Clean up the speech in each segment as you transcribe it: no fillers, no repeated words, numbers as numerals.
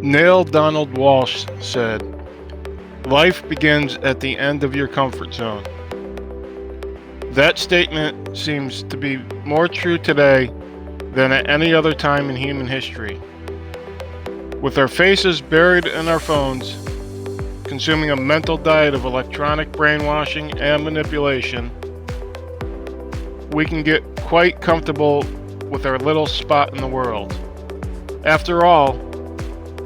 Neale Donald Walsch said, "Life begins at the end of your comfort zone." That statement seems to be more true today than at any other time in human history. With our faces buried in our phones, consuming a mental diet of electronic brainwashing and manipulation, we can get quite comfortable with our little spot in the world. After all,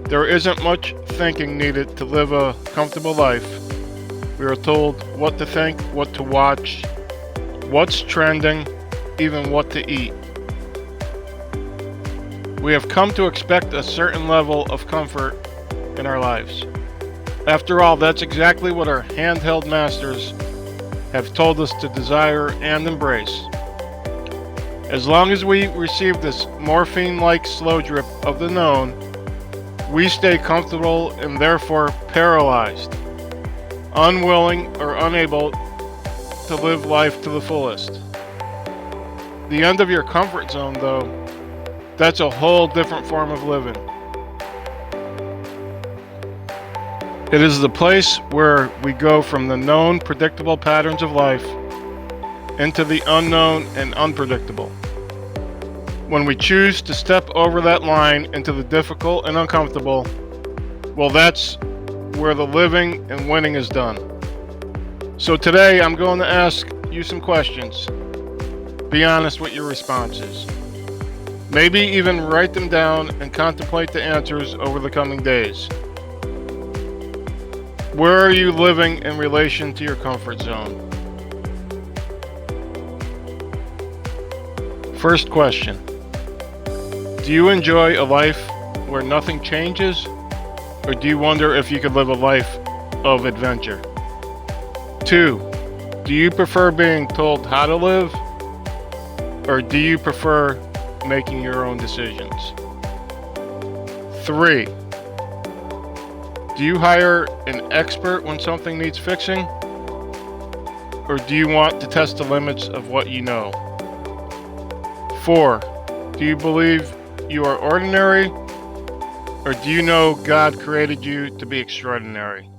there isn't much thinking needed to live a comfortable life. We are told what to think, what to watch, what's trending, even what to eat. We have come to expect a certain level of comfort in our lives. After all, that's exactly what our handheld masters have told us to desire and embrace. As long as we receive this morphine-like slow drip of the known, we stay comfortable and therefore paralyzed, unwilling or unable to live life to the fullest. The end of your comfort zone, though, that's a whole different form of living. It is the place where we go from the known, predictable patterns of life into the unknown and unpredictable. When we choose to step over that line into the difficult and uncomfortable, well, that's where the living and winning is done. So today I'm going to ask you some questions. Be honest with your responses. Maybe even write them down and contemplate the answers over the coming days. Where are you living in relation to your comfort zone? First question. Do you enjoy a life where nothing changes? Or do you wonder if you could live a life of adventure? 2. Do you prefer being told how to live? Or do you prefer making your own decisions? 3. Do you hire an expert when something needs fixing? Or do you want to test the limits of what you know? 4. Do you believe you are ordinary? Or do you know God created you to be extraordinary?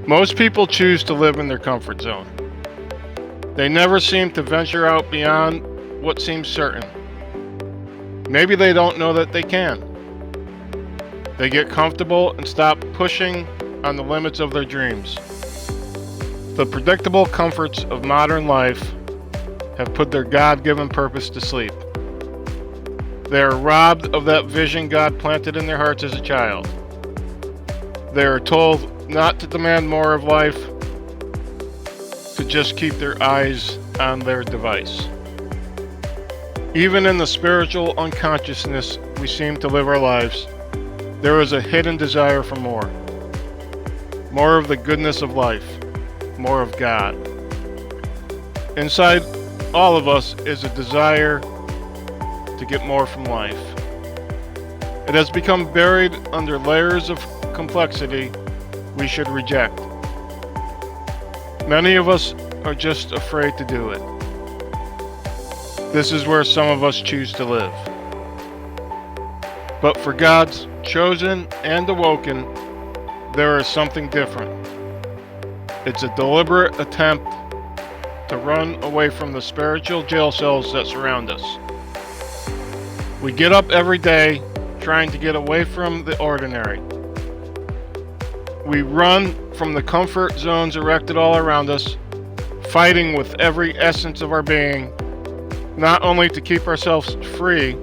Most people choose to live in their comfort zone. They never seem to venture out beyond what seems certain. Maybe they don't know that they can. They get comfortable and stop pushing on the limits of their dreams. The predictable comforts of modern life have put their God-given purpose to sleep. They are robbed of that vision God planted in their hearts as a child. They are told not to demand more of life, to just keep their eyes on their device. Even in the spiritual unconsciousness we seem to live our lives, there is a hidden desire for more. More of the goodness of life, more of God. Inside all of us is a desire to get more from life. It has become buried under layers of complexity we should reject. Many of us are just afraid to do it. This is where some of us choose to live. But for God's chosen and awoken, there is something different. It's a deliberate attempt to run away from the spiritual jail cells that surround us. We get up every day trying to get away from the ordinary. We run from the comfort zones erected all around us, fighting with every essence of our being, not only to keep ourselves free,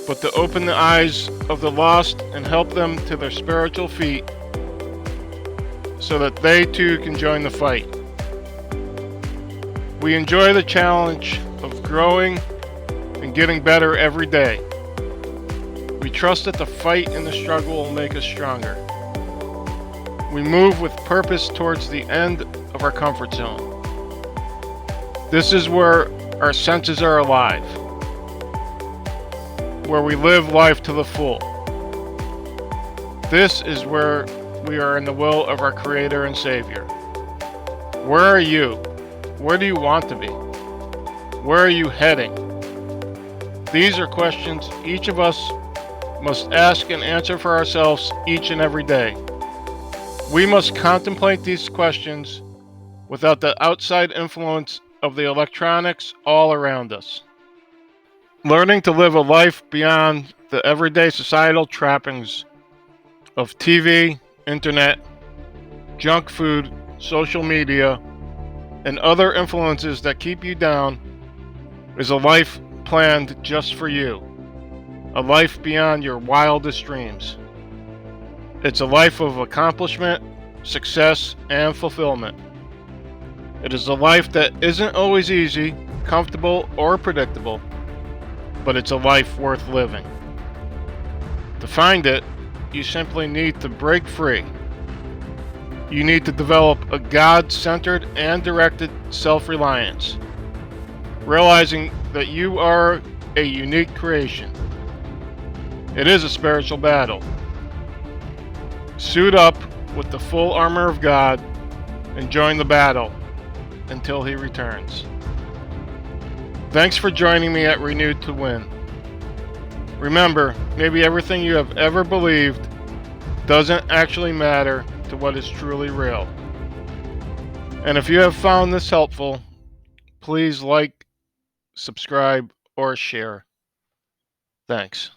but to open the eyes of the lost and help them to their spiritual feet so that they too can join the fight. We enjoy the challenge of growing and getting better every day. We trust that the fight and the struggle will make us stronger. We move with purpose towards the end of our comfort zone. This is where our senses are alive, where we live life to the full. This is where we are in the will of our Creator and Savior. Where are you? Where do you want to be? Where are you heading? These are questions each of us must ask and answer for ourselves each and every day. We must contemplate these questions without the outside influence of the electronics all around us. Learning to live a life beyond the everyday societal trappings of TV, internet, junk food, social media, and other influences that keep you down is a life planned just for you, a life beyond your wildest dreams. It's a life of accomplishment, success, and fulfillment. It is a life that isn't always easy, comfortable, or predictable, but it's a life worth living. To find it, you simply need to break free. You need to develop a God-centered and directed self-reliance, realizing that you are a unique creation. It is a spiritual battle. Suit up with the full armor of God and join the battle until He returns. Thanks for joining me at Renewed to Win. Remember, maybe everything you have ever believed doesn't actually matter to what is truly real. And if you have found this helpful, please like, subscribe, or share. Thanks.